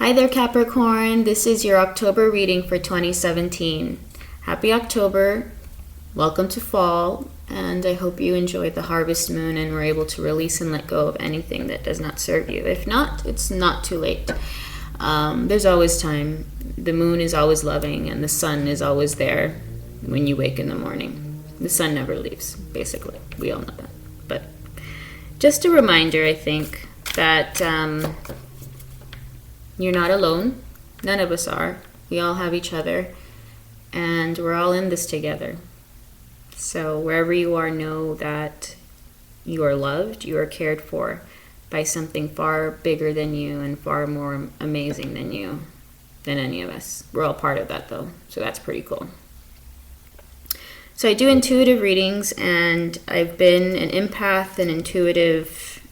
Hi there, Capricorn. This is your October reading for 2017. Happy October. Welcome to fall. And I hope you enjoyed the harvest moon and were able to release and let go of anything that does not serve you. If not, it's not too late. There's always time. The moon is always loving and the sun is always there when you wake in the morning. The sun never leaves, basically. We all know that. But just a reminder, I think, that you're not alone. None of us are. We all have each other. And we're all in this together. So wherever you are, know that you are loved, you are cared for by something far bigger than you and far more amazing than you, than any of us. We're all part of that, though. So that's pretty cool. So I do intuitive readings, and I've been an empath, an intuitive,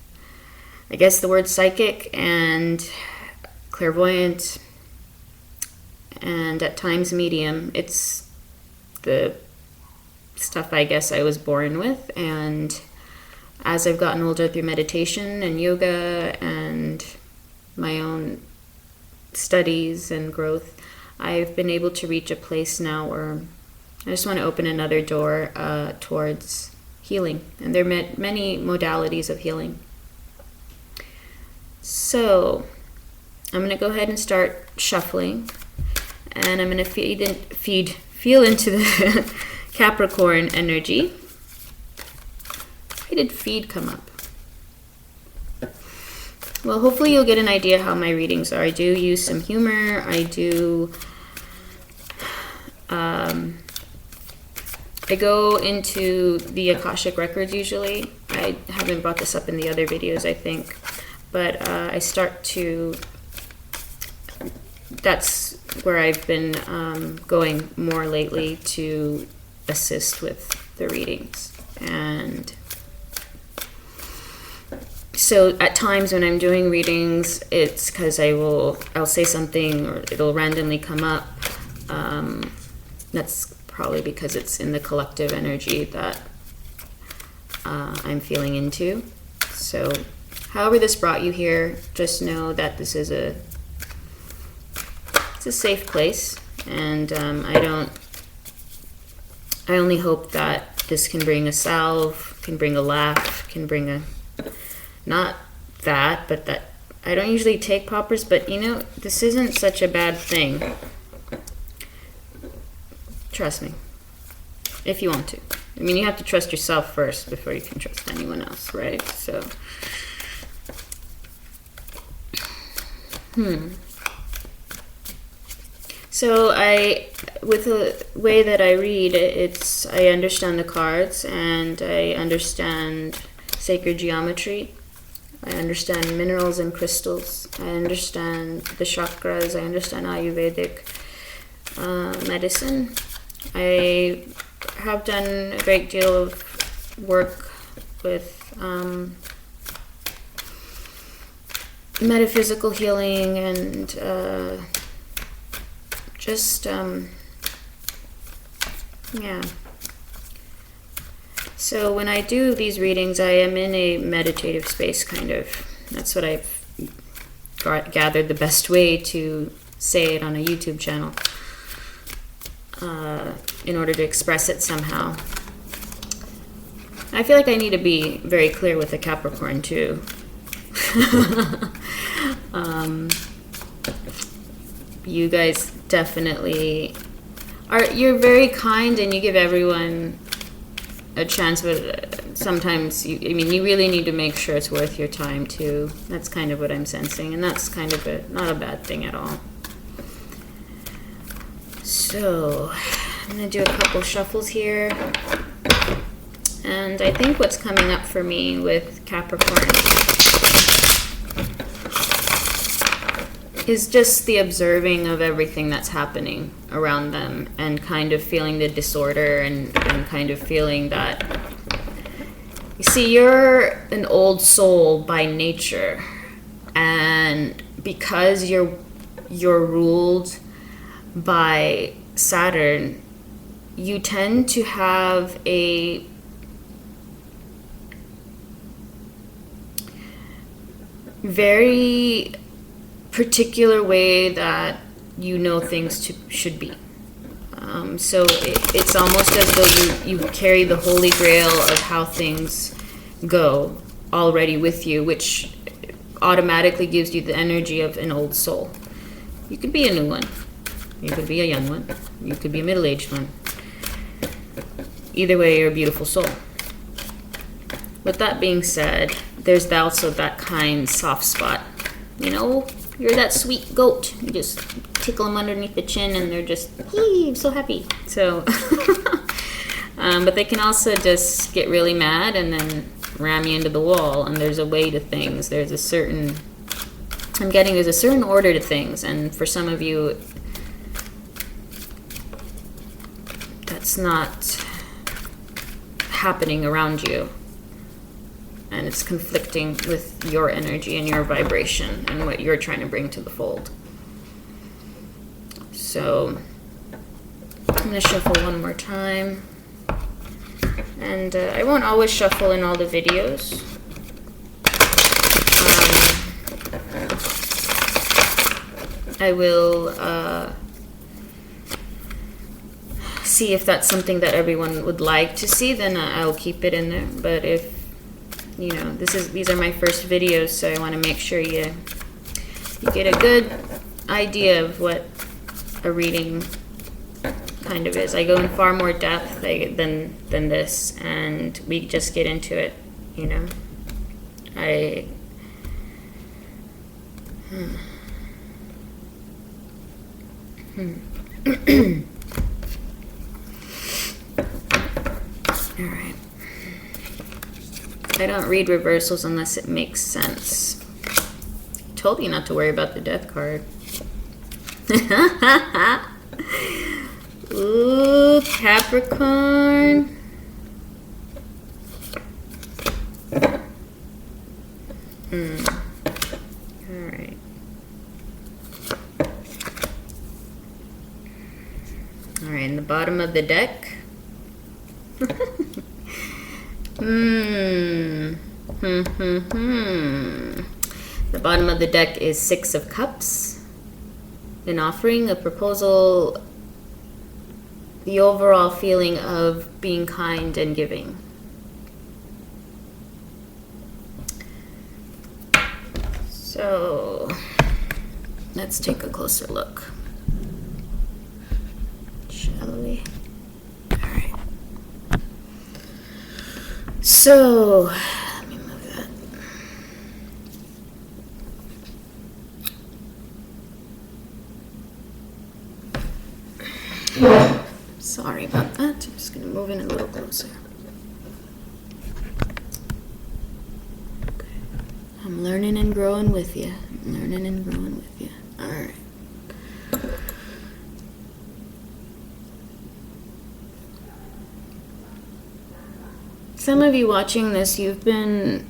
I guess the word psychic, and clairvoyant, and at times medium. It's the stuff I guess I was born with, and as I've gotten older through meditation and yoga and my own studies and growth, I've been able to reach a place now where I just want to open another door towards healing. And there are many modalities of healing. So I'm going to go ahead and start shuffling, and I'm going to feel into the Capricorn energy. Why did feed come up? Well, hopefully you'll get an idea how my readings are. I do use some humor. I do I go into the Akashic records usually. I haven't brought this up in the other videos, I think, but I start to, that's where I've been going more lately to assist with the readings. And so at times when I'm doing readings, it's because I'll say something or it'll randomly come up. That's probably because it's in the collective energy that I'm feeling into. So however this brought you here, just know that this is it's a safe place, and I only hope that this can bring a salve, can bring a laugh, can bring a, not that, but that, I don't usually take poppers, but you know, this isn't such a bad thing. Trust me, if you want to. I mean, you have to trust yourself first before you can trust anyone else, right? So, So with the way that I read, I understand the cards, and I understand sacred geometry. I understand minerals and crystals. I understand the chakras. I understand Ayurvedic medicine. I have done a great deal of work with metaphysical healing and yeah. So when I do these readings, I am in a meditative space, kind of. That's what I've gathered the best way to say it on a YouTube channel, in order to express it somehow. I feel like I need to be very clear with the Capricorn too. You guys definitely you're very kind and you give everyone a chance, but sometimes you really need to make sure it's worth your time too. That's kind of what I'm sensing, and that's kind of not a bad thing at all. So I'm gonna do a couple shuffles here, and I think what's coming up for me with Capricorn is just the observing of everything that's happening around them, and kind of feeling the disorder, and kind of feeling that, you see, you're an old soul by nature, and because you're ruled by Saturn, you tend to have a very particular way that you know things should be. So it's almost as though you carry the holy grail of how things go already with you, which automatically gives you the energy of an old soul. You could be a new one. You could be a young one. You could be a middle-aged one. Either way, you're a beautiful soul. With that being said, there's also that kind soft spot. You know, you're that sweet goat. You just tickle them underneath the chin and they're just, hey, I'm so happy. So, but they can also just get really mad and then ram you into the wall. And there's a way to things. There's a certain order to things. And for some of you, that's not happening around you. And it's conflicting with your energy and your vibration and what you're trying to bring to the fold. So I'm going to shuffle one more time. And I won't always shuffle in all the videos. I will see if that's something that everyone would like to see, then I'll keep it in there. But if you know, these are my first videos, so I want to make sure you get a good idea of what a reading kind of is. I go in far more depth than this, and we just get into it, you know. All right. I don't read reversals unless it makes sense. I told you not to worry about the death card. Ooh, Capricorn. Alright. Alright, in the bottom of the deck. The bottom of the deck is Six of Cups. An offering, a proposal, the overall feeling of being kind and giving. So, let's take a closer look. Shall we? Alright. So, let me move that. Sorry about that. I'm just going to move in a little closer. Okay. I'm learning and growing with you. All right. Some of you watching this, you've been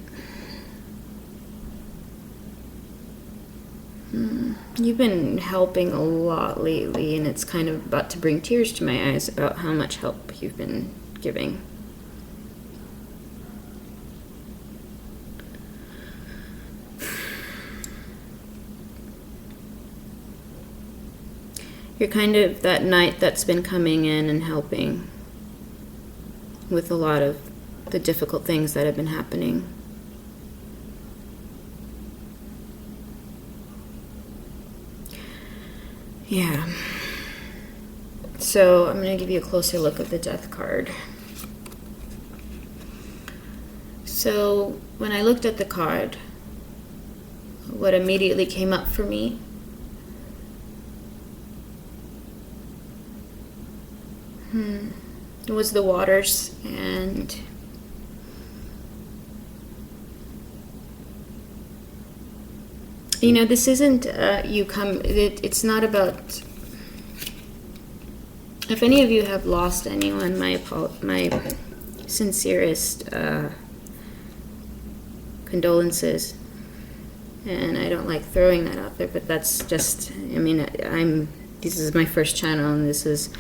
helping a lot lately, and it's kind of about to bring tears to my eyes about how much help you've been giving. You're kind of that knight that's been coming in and helping with a lot of the difficult things that have been happening. Yeah. So I'm going to give you a closer look at the death card. So when I looked at the card, what immediately came up for me was the waters, and you know, this isn't it's not about, if any of you have lost anyone, my sincerest condolences. And I don't like throwing that out there, but that's just, I mean, this is my first channel, and this is,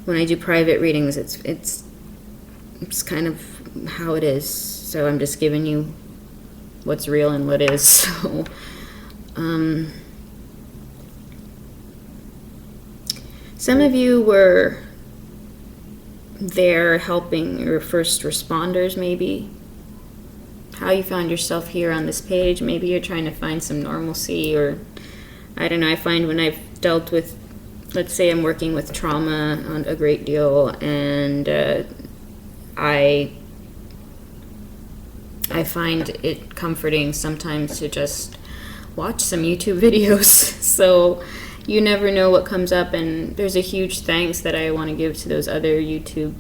when I do private readings, it's kind of how it is. So I'm just giving you what's real and what is. So, Some of you were there helping your first responders, maybe. How you found yourself here on this page. Maybe you're trying to find some normalcy, or I don't know. I find when I've dealt with, let's say I'm working with trauma on a great deal, and I find it comforting sometimes to just watch some YouTube videos. So you never know what comes up, and there's a huge thanks that I want to give to those other YouTube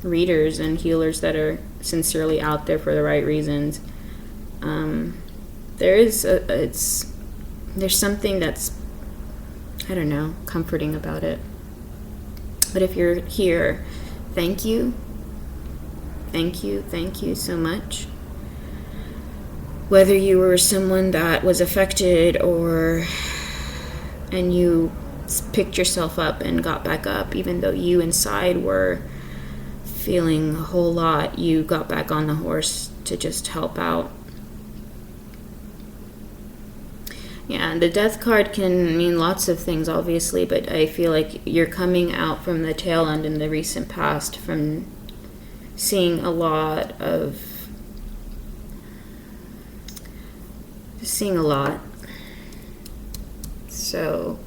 readers and healers that are sincerely out there for the right reasons. There's something that's, I don't know, comforting about it. But if you're here, thank you. Thank you so much. Whether you were someone that was affected and you picked yourself up and got back up, even though you inside were feeling a whole lot, you got back on the horse to just help out. Yeah, the death card can mean lots of things, obviously, but I feel like you're coming out from the tail end in the recent past from seeing a lot. So,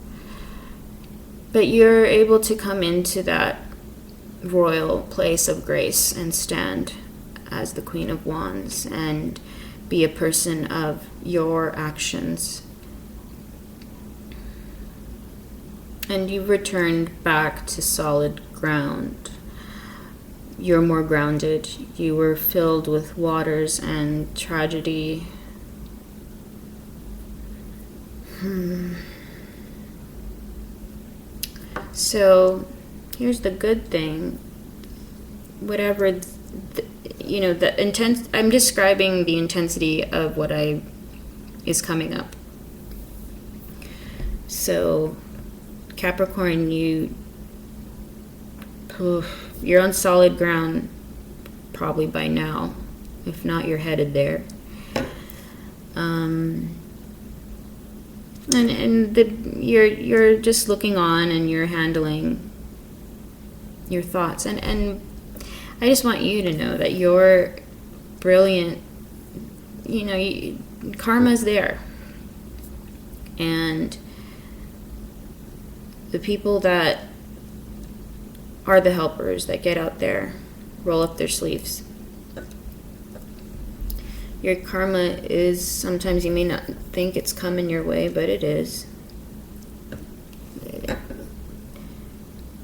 but you're able to come into that royal place of grace and stand as the Queen of Wands and be a person of your actions. And you've returned back to solid ground. You're more grounded. You were filled with waters and tragedy. So here's the good thing. Whatever, the intense. I'm describing the intensity of what is coming up. So, Capricorn, you're on solid ground probably by now. If not, you're headed there. You're just looking on and you're handling your thoughts. And I just want you to know that you're brilliant. Karma's there. And the people that are the helpers that get out there, roll up their sleeves. Your karma is, sometimes you may not think it's coming your way, but it is.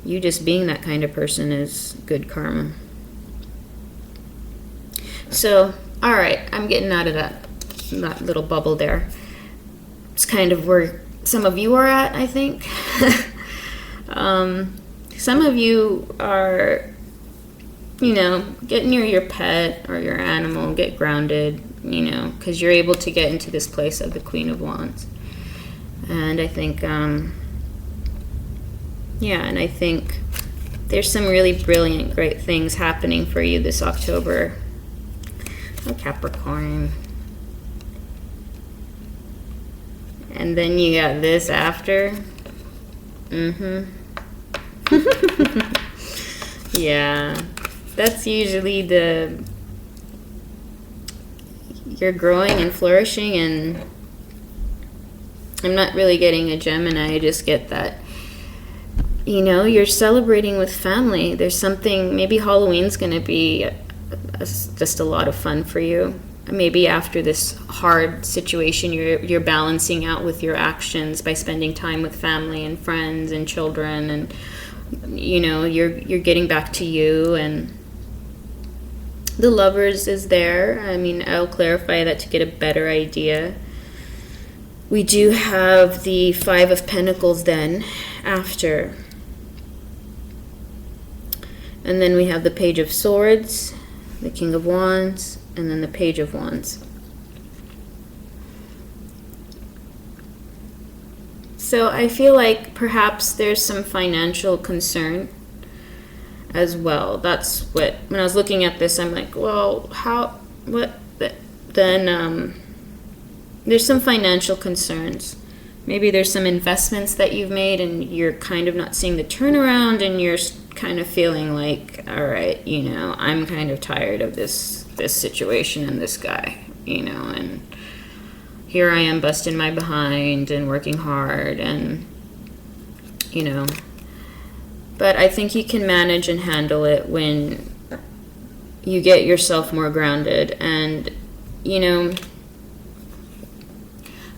You just being that kind of person is good karma. So, all right, I'm getting out of that little bubble there. It's kind of where some of you are at, I think. Some of you are, get near your pet or your animal, get grounded, because you're able to get into this place of the Queen of Wands. And I think, and I think there's some really brilliant, great things happening for you this October. Oh, Capricorn. And then you got this after. Yeah, that's usually you're growing and flourishing, and I'm not really getting a Gemini. I just get that, you're celebrating with family. There's something, maybe Halloween's going to be just a lot of fun for you. Maybe after this hard situation, you're balancing out with your actions by spending time with family and friends and children, and you're getting back to you. And the Lovers is there. I mean, I'll clarify that to get a better idea. We do have the Five of Pentacles then after, and then we have the Page of Swords, the King of Wands, and then the Page of Wands. So I feel like perhaps there's some financial concern as well. That's what, when I was looking at this, I'm like, well, then there's some financial concerns. maybe there's some investments that you've made and you're kind of not seeing the turnaround, and you're kind of feeling like, all right, I'm kind of tired of this situation and this guy, and here I am busting my behind and working hard, and but I think you can manage and handle it when you get yourself more grounded. And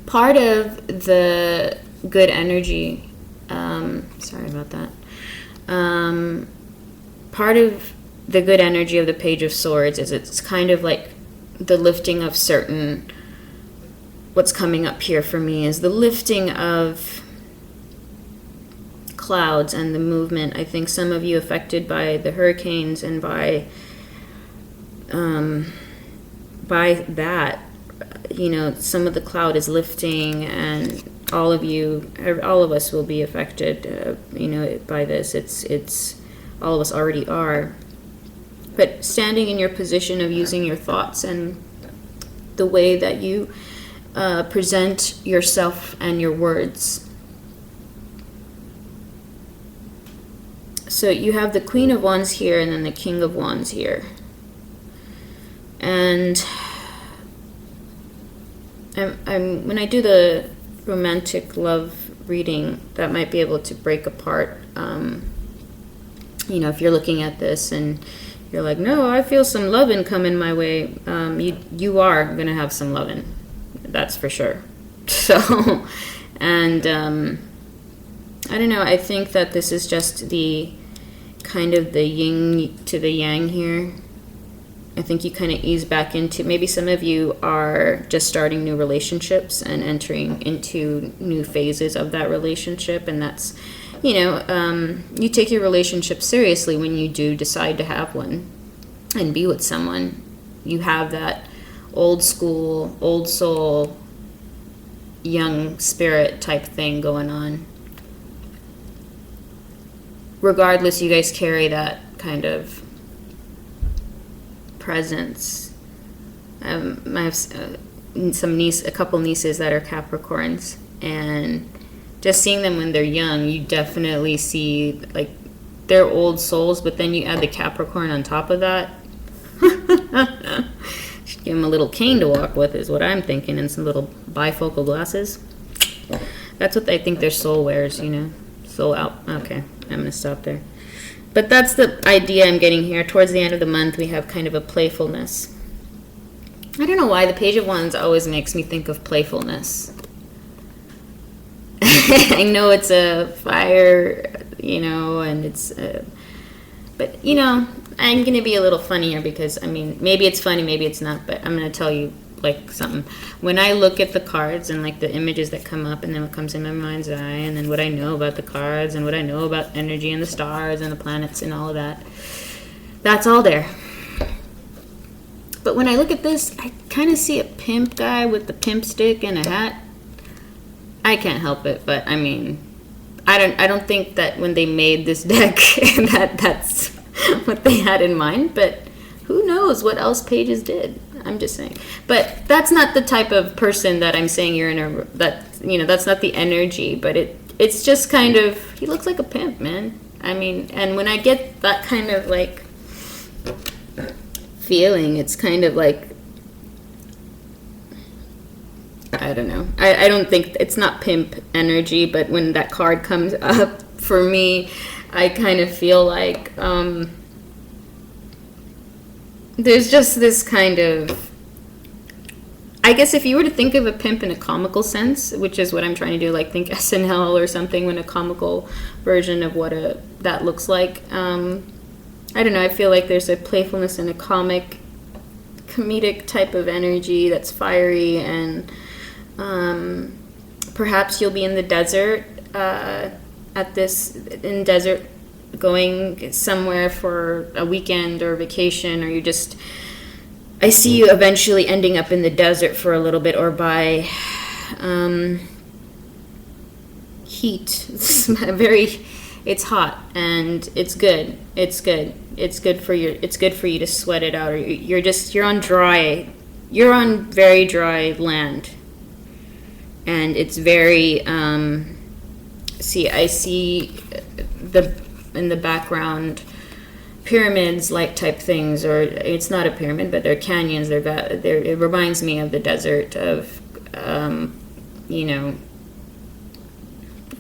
part of the good energy, sorry about that, part of the good energy of the Page of Swords is it's kind of like the lifting of certain, what's coming up here for me is the lifting of clouds and the movement. I think some of you affected by the hurricanes and by that, some of the cloud is lifting, and all of us will be affected, by this. It's all of us already are. But standing in your position of using your thoughts and the way that you present yourself and your words. So you have the Queen of Wands here and then the King of Wands here. And when I do the romantic love reading, that might be able to break apart, if you're looking at this and you're like, no, I feel some loving coming my way, you are going to have some loving. That's for sure. So, and I don't know, I think that this is just the kind of the yin to the yang here. I think you kind of ease back into, maybe some of you are just starting new relationships and entering into new phases of that relationship, and that's, you take your relationship seriously when you do decide to have one and be with someone. You have that old school, old soul, young spirit type thing going on. Regardless, you guys carry that kind of presence. I have a couple nieces that are Capricorns, and just seeing them when they're young, you definitely see like they're old souls, but then you add the Capricorn on top of that. Should give them a little cane to walk with is what I'm thinking, and some little bifocal glasses. That's what I think their soul wears, soul out. Okay, I'm gonna stop there. But that's the idea I'm getting here. Towards the end of the month, we have kind of a playfulness. I don't know why the Page of Wands always makes me think of playfulness. I know it's a fire, and it's, but, I'm going to be a little funnier because, maybe it's funny, maybe it's not, but I'm going to tell you, like, something. When I look at the cards and, like, the images that come up and then what comes in my mind's eye and then what I know about the cards and what I know about energy and the stars and the planets and all of that, that's all there. But when I look at this, I kind of see a pimp guy with the pimp stick and a hat. I can't help it, but, I don't think that when they made this deck that's what they had in mind, but who knows what else pages did. I'm just saying. But that's not the type of person that I'm saying you're in that's not the energy, but it's just kind of, he looks like a pimp, man. And when I get that kind of like feeling, it's kind of like, I don't know. I don't think, it's not pimp energy, but when that card comes up for me, I kind of feel like there's just this kind of, I guess if you were to think of a pimp in a comical sense, which is what I'm trying to do, like think SNL or something, when a comical version of what that looks like. I don't know, I feel like there's a playfulness and a comedic type of energy that's fiery, and perhaps you'll be in the desert going somewhere for a weekend or vacation, or I see you eventually ending up in the desert for a little bit, or by heat. It's hot and it's good. It's good for you to sweat it out, or you're on very dry land. And it's very, I see in the background pyramids like type things, or it's not a pyramid, but they're canyons. It reminds me of the desert of,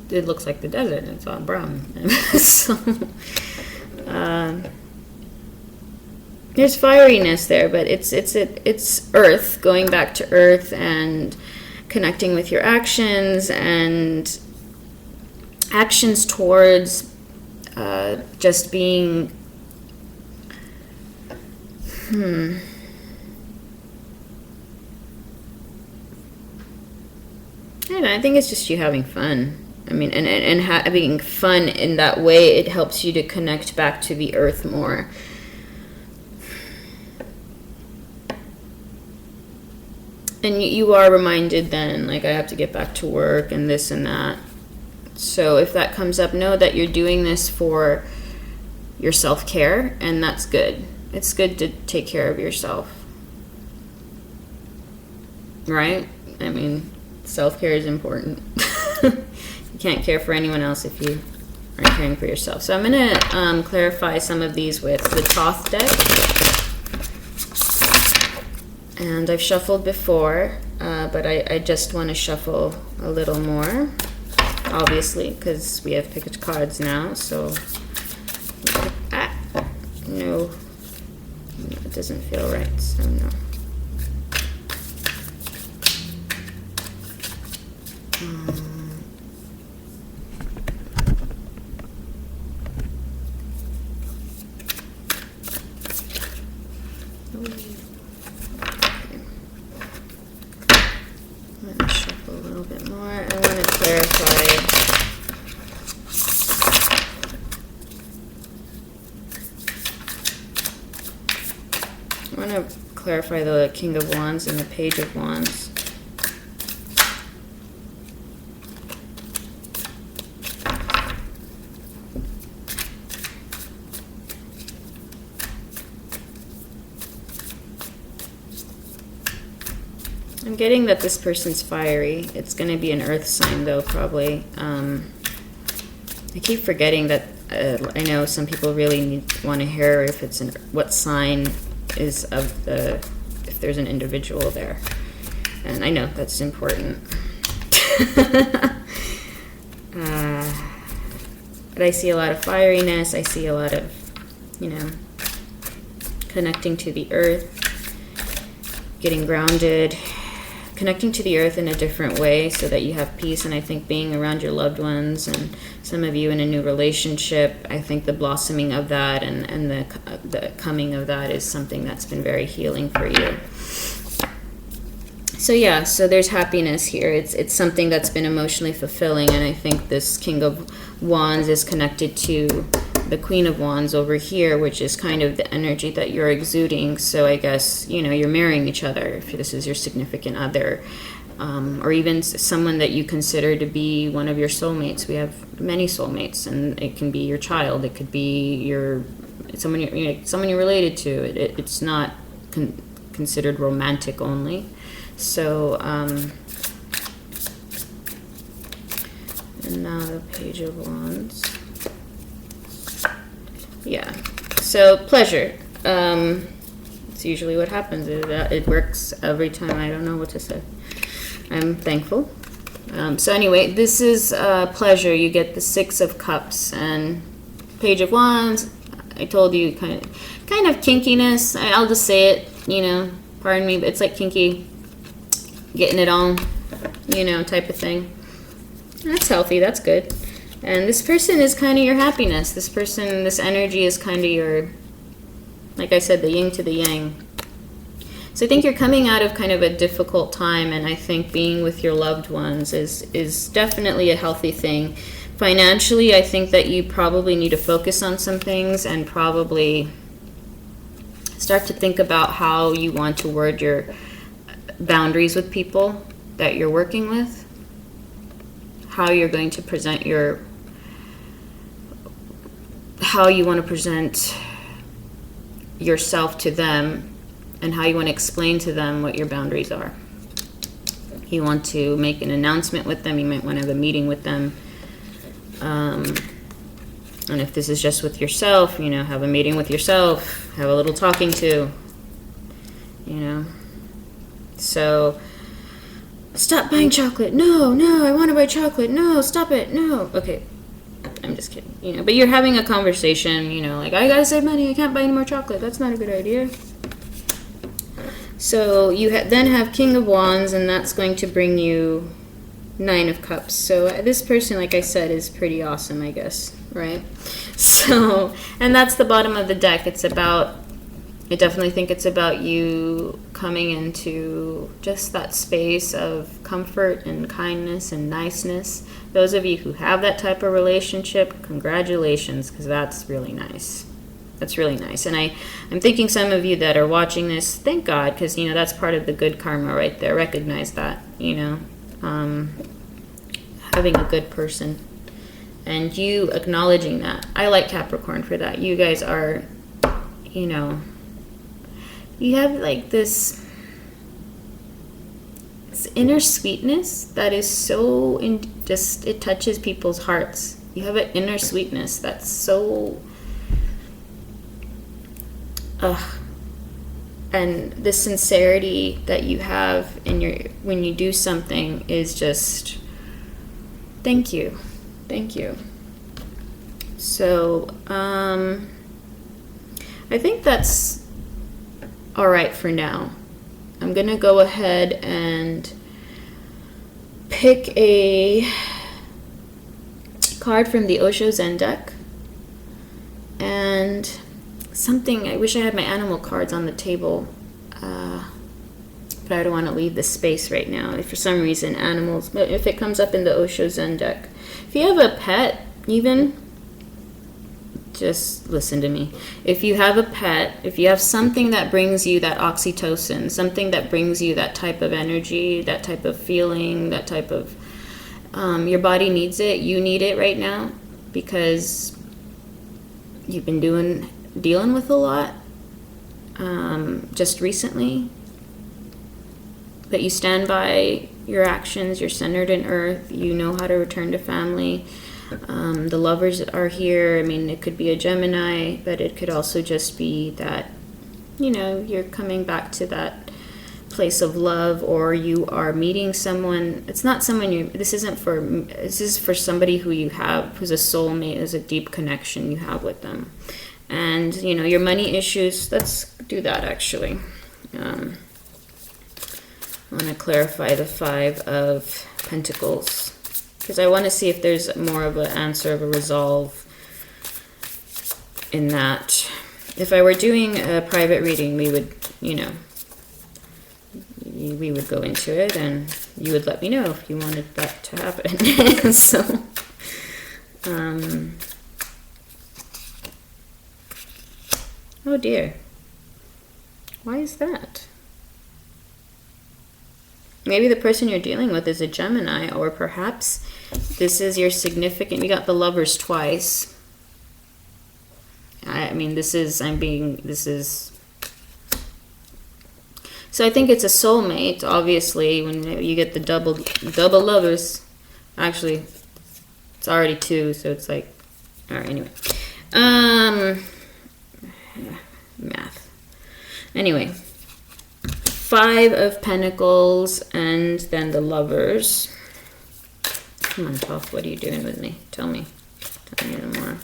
it looks like the desert. It's all brown. So, there's fieriness there, but it's earth, going back to earth and connecting with your actions and actions towards just being I don't know, I think it's just you having fun. I mean, and having fun in that way, it helps you to connect back to the earth more. And you are reminded then, like, I have to get back to work and this and that. So if that comes up, know that you're doing this for your self-care, and that's good. It's good to take care of yourself. Right? I mean, self-care is important. You can't care for anyone else if you aren't caring for yourself. So I'm going to clarify some of these with the Thoth deck. And I've shuffled before, but I just want to shuffle a little more, obviously, because we have picked cards now. So, no, it doesn't feel right, so no. I'm going to shuffle a little bit more. I want to clarify. I want to clarify the King of Wands and the Page of Wands. I'm getting that this person's fiery. It's going to be an earth sign, though, probably. I keep forgetting that I know some people really want to hear if it's what sign is of if there's an individual there. And I know that's important. But I see a lot of fieriness. I see a lot of, connecting to the earth, getting grounded, connecting to the earth in a different way so that you have peace. And I think being around your loved ones and some of you in a new relationship, I think the blossoming of that and the coming of that is something that's been very healing for you. So yeah, so there's happiness here. It's something that's been emotionally fulfilling, and I think this King of Wands is connected to the Queen of Wands over here, which is kind of the energy that you're exuding. So I guess, you're marrying each other, if this is your significant other, or even someone that you consider to be one of your soulmates. We have many soulmates, and it can be your child. It could be someone you're related to. It's not considered romantic only. So, and now the Page of Wands. Yeah, so pleasure. It's usually what happens. It works every time. I don't know what to say. I'm thankful. So anyway, this is pleasure. You get the Six of Cups and Page of Wands. I told you kind of kinkiness. I'll just say it. Pardon me, but it's like kinky, getting it on, type of thing. That's healthy. That's good. And this person is kind of your happiness. This energy is kind of your, like I said, the yin to the yang. So I think you're coming out of kind of a difficult time, and I think being with your loved ones is definitely a healthy thing. Financially, I think that you probably need to focus on some things and probably start to think about how you want to word your boundaries with people that you're working with, how you're going to present how you want to present yourself to them, and how you want to explain to them what your boundaries are. You want to make an announcement with them. You might want to have a meeting with them. And if this is just with yourself, you know, have a meeting with yourself, have a little talking to, you know. So, stop buying chocolate. No, I want to buy chocolate. No, stop it. No. Okay, I'm just kidding. You know, but you're having a conversation, you know, like, I gotta save money. I can't buy any more chocolate. That's not a good idea. So you then have King of Wands, and that's going to bring you Nine of Cups. So this person, like I said, is pretty awesome, I guess, right? So, and that's the bottom of the deck. I definitely think it's about you coming into just that space of comfort and kindness and niceness. Those of you who have that type of relationship, congratulations, because that's really nice. That's really nice. And I'm thinking some of you that are watching this, thank God, because, you know, that's part of the good karma right there. Recognize that, you know. Having a good person and you acknowledging that. I like Capricorn for that. You guys are, you know, you have like this inner sweetness that is so it touches people's hearts. You have an inner sweetness that's so and the sincerity that you have in when you do something is just thank you. So I think that's all right for now. I'm gonna go ahead and pick a card from the Osho Zen deck and something. I wish I had my animal cards on the table, but I don't want to leave the space right now. If for some reason animals, but if it comes up in the Osho Zen deck, if you have a pet, even, just listen to me. If you have a pet, if you have something that brings you that oxytocin, something that brings you that type of energy, that type of feeling, that type of, your body needs it, you need it right now, because you've been dealing with a lot just recently, but you stand by your actions, you're centered in earth, you know how to return to family. The lovers are here. I mean, it could be a Gemini, but it could also just be that, you know, you're coming back to that place of love, or you are meeting someone. It's not someone this is for somebody who you have, who's a soulmate, is a deep connection you have with them. And, you know, your money issues, let's do that actually. I want to clarify the Five of Pentacles, because I want to see if there's more of an answer, of a resolve in that. If I were doing a private reading, we would, you know, we would go into it and you would let me know if you wanted that to happen. So, oh dear. Why is that? Maybe the person you're dealing with is a Gemini, or perhaps this is your significant. You got the Lovers twice. I mean, this is. So I think it's a soulmate, obviously, when you get the double Lovers. Actually, it's already two, so it's like, all right, anyway. Math. Anyway. Five of Pentacles, and then the Lovers. Come on, Puff, what are you doing with me? Tell me no more.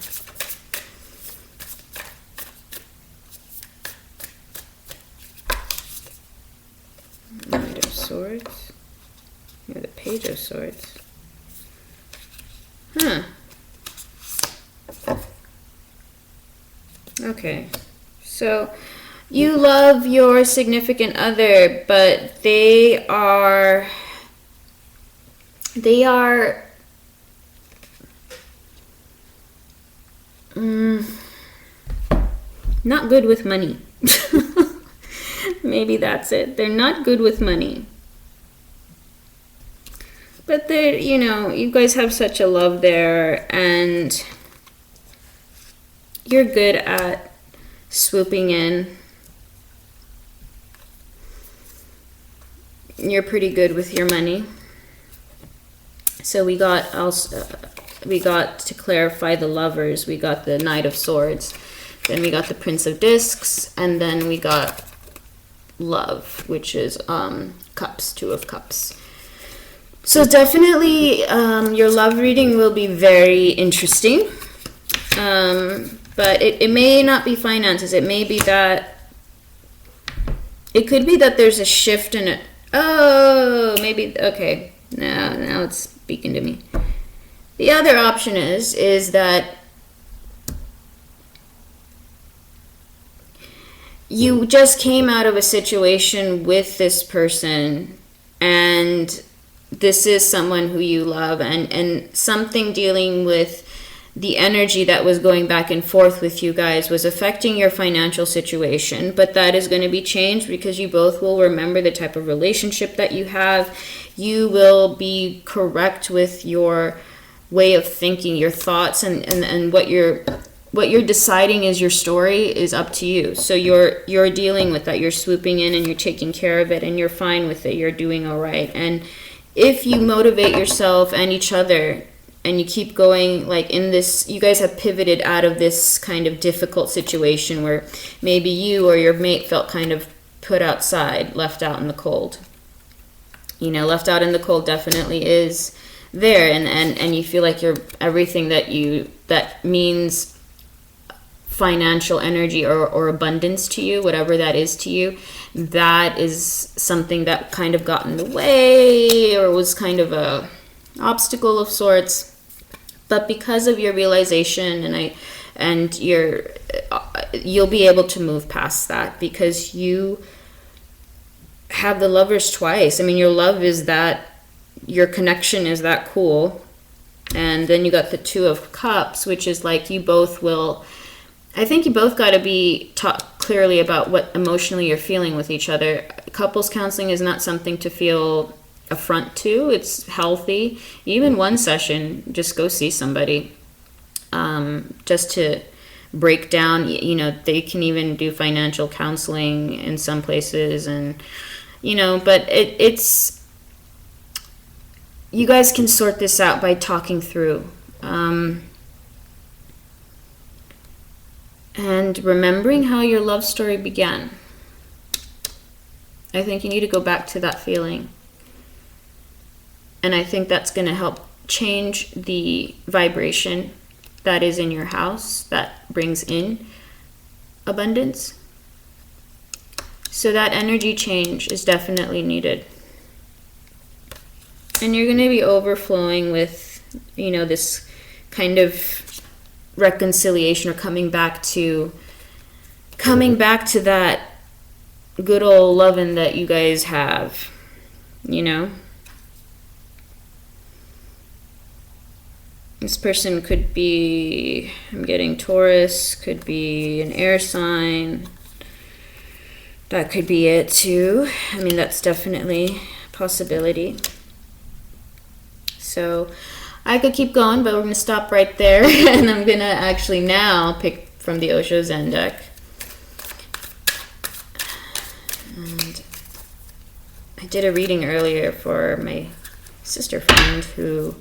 Knight of Swords. Yeah, the Page of Swords. Huh. Okay. So you love your significant other, but they are not good with money. Maybe that's it. They're not good with money. But they're, you know, you guys have such a love there, and you're good at swooping in. you're pretty good with your money. So we got also, we got to clarify the Lovers. We got the Knight of Swords. Then we got the Prince of Discs, and then we got Love, which is Cups, Two of Cups. So definitely your love reading will be very interesting. But it may not be finances. It may be that, it could be that there's a shift in it. Oh, maybe, okay. Now it's speaking to me. The other option is that you just came out of a situation with this person, and this is someone who you love, and something dealing with the energy that was going back and forth with you guys was affecting your financial situation, but that is going to be changed because you both will remember the type of relationship that you have. You will be correct with your way of thinking, your thoughts, and what you're deciding is your story is up to you. So you're dealing with that. You're swooping in and you're taking care of it, and you're fine with it. You're doing all right. And if you motivate yourself and each other, and you keep going, like in this, you guys have pivoted out of this kind of difficult situation where maybe you or your mate felt kind of put outside, left out in the cold. You know, left out in the cold definitely is there, and you feel like you're everything that means financial energy or abundance to you, whatever that is to you, that is something that kind of got in the way or was kind of a obstacle of sorts. But because of your realization you'll be able to move past that because you have the Lovers twice. I mean, your love is that, your connection is that cool. And then you got the Two of Cups, which is like you both will, I think you both got to be taught clearly about what emotionally you're feeling with each other. Couples counseling is not something to feel affront to. It's healthy. Even one session, just go see somebody, just to break down. You know, they can even do financial counseling in some places, and you know, but it's you guys can sort this out by talking through, and remembering how your love story began. I think you need to go back to that feeling. And I think that's going to help change the vibration that is in your house that brings in abundance. So that energy change is definitely needed. And you're going to be overflowing with, you know, this kind of reconciliation or coming back to that good old loving that you guys have, you know. This person could be, I'm getting Taurus, could be an air sign. That could be it too. I mean, that's definitely a possibility. So I could keep going, but we're going to stop right there. And I'm going to actually now pick from the Osho Zen deck. And I did a reading earlier for my sister friend who...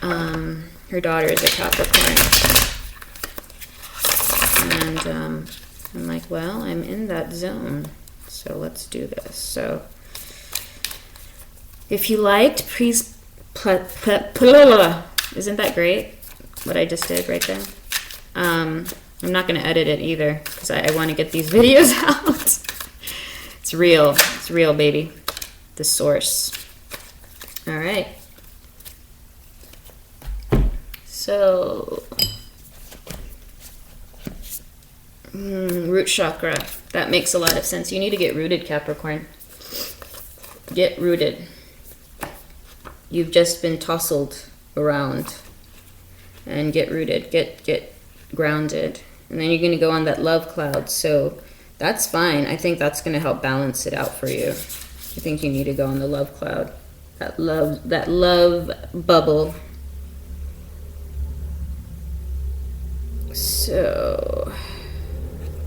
her daughter is a Capricorn, and I'm like, well, I'm in that zone, so let's do this. So if you liked, please isn't that great what I just did right there? I'm not going to edit it either because I want to get these videos out. It's real, baby. The source. All right. So, root chakra. That makes a lot of sense. You need to get rooted, Capricorn. Get rooted. You've just been tousled around. And get rooted. Get grounded. And then you're going to go on that love cloud. So that's fine. I think that's going to help balance it out for you. I think you need to go on the love cloud. That love bubble. So,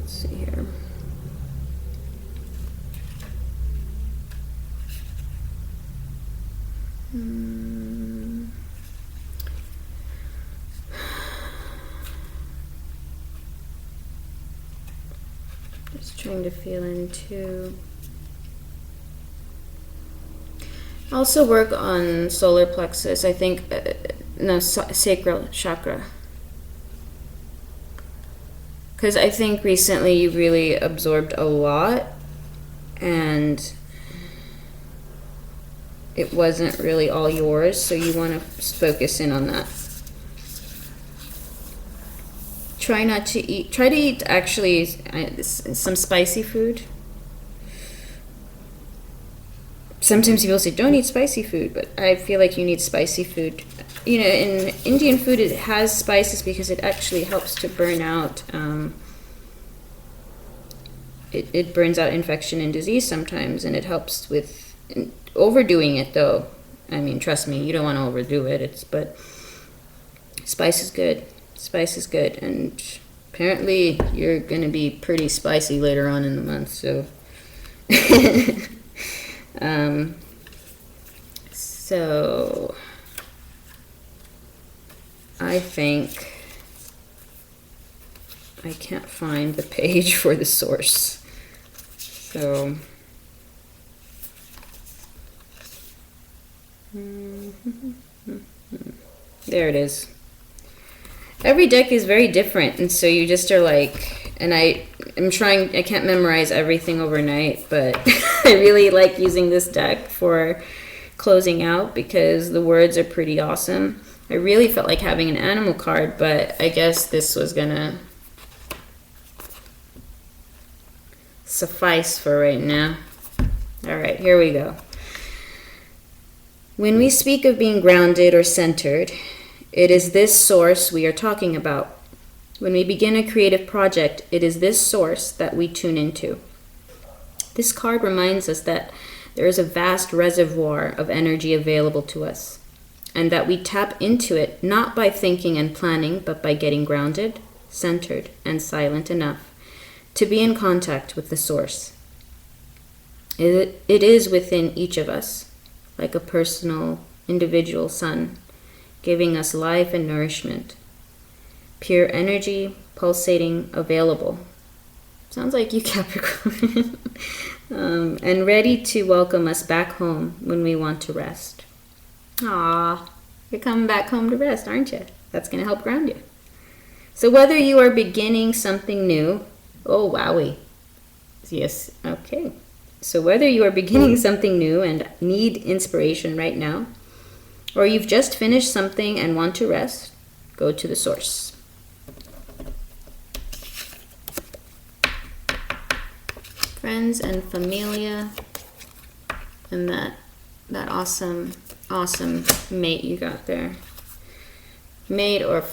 let's see here. trying to feel into. Also work on solar plexus. I think, sacral chakra. Because I think recently you really absorbed a lot and it wasn't really all yours, so you want to focus in on that. Try to eat actually some spicy food. Sometimes people say don't eat spicy food, but I feel like you need spicy food. You know, in Indian food it has spices because it actually helps to burn out, it burns out infection and disease sometimes, and it helps with overdoing it though. I mean, trust me, you don't want to overdo it. But spice is good. Spice is good, and apparently you're going to be pretty spicy later on in the month, so so I think I can't find the page for the source, so there it is. Every deck is very different, and so you just are like, and I can't memorize everything overnight, but I really like using this deck for closing out because the words are pretty awesome. I really felt like having an animal card, but I guess this was gonna suffice for right now. All right, here we go. When we speak of being grounded or centered, it is this source we are talking about. When we begin a creative project, it is this source that we tune into. This card reminds us that there is a vast reservoir of energy available to us, and that we tap into it not by thinking and planning, but by getting grounded, centered, and silent enough to be in contact with the source. It is within each of us, like a personal, individual sun, giving us life and nourishment. Pure energy, pulsating, available. Sounds like you, Capricorn. And ready to welcome us back home when we want to rest. Aw, you're coming back home to rest, aren't you? That's going to help ground you. So whether you are beginning something new, oh, wowie. Yes, okay. So whether you are beginning something new and need inspiration right now, or you've just finished something and want to rest, go to the source. Friends and familia, and that awesome mate you got there. Mate, or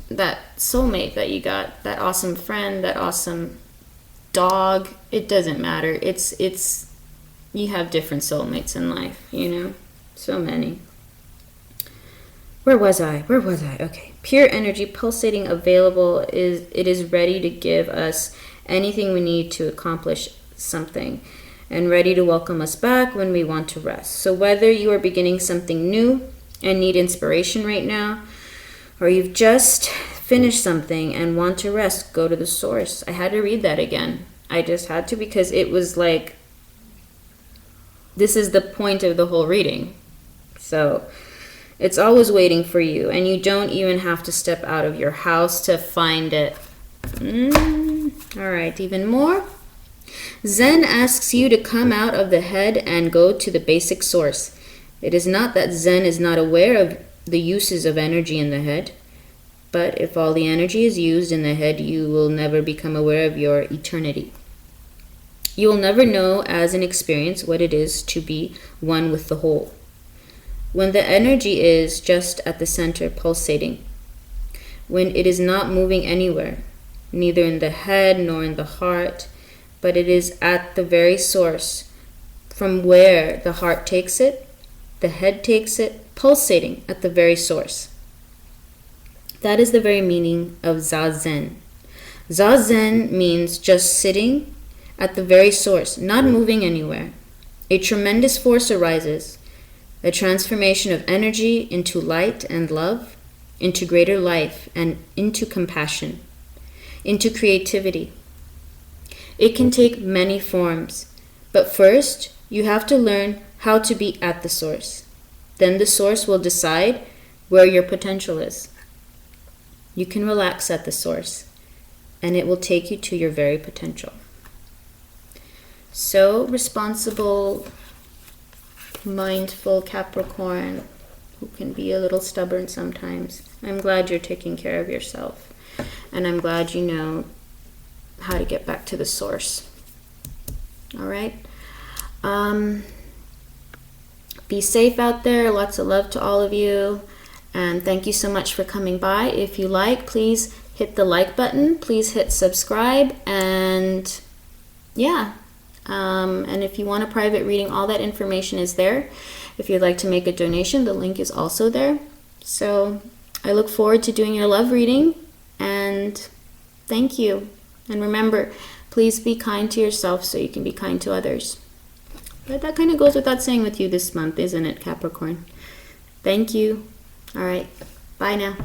that soulmate that you got, that awesome friend, that awesome dog, it doesn't matter. It's you have different soulmates in life, you know? So many. Where was I? Okay. Pure energy, pulsating, available, it is ready to give us anything we need to accomplish something, and ready to welcome us back when we want to rest. So whether you are beginning something new and need inspiration right now, or you've just finished something and want to rest, go to the source. I had to read that again. I just had to, because it was like, this is the point of the whole reading. So it's always waiting for you, and you don't even have to step out of your house to find it. All right, even more. Zen asks you to come out of the head and go to the basic source. It is not that Zen is not aware of the uses of energy in the head, but if all the energy is used in the head, you will never become aware of your eternity. You will never know as an experience what it is to be one with the whole. When the energy is just at the center, pulsating, when it is not moving anywhere, neither in the head nor in the heart, but it is at the very source, from where the heart takes it, the head takes it, pulsating at the very source. That is the very meaning of Zazen. Zazen means just sitting at the very source, not moving anywhere. A tremendous force arises, a transformation of energy into light and love, into greater life and into compassion, into creativity. It can take many forms. But first, you have to learn how to be at the source. Then the source will decide where your potential is. You can relax at the source, and it will take you to your very potential. So, responsible, mindful Capricorn, who can be a little stubborn sometimes, I'm glad you're taking care of yourself. And I'm glad you know how to get back to the source. All right? Be safe out there. Lots of love to all of you. And thank you so much for coming by. If you like, please hit the like button. Please hit subscribe. And yeah. And if you want a private reading, all that information is there. If you'd like to make a donation, the link is also there. So I look forward to doing your love reading. And thank you. And remember, please be kind to yourself so you can be kind to others. But that kind of goes without saying with you this month, isn't it, Capricorn? Thank you. All right. Bye now.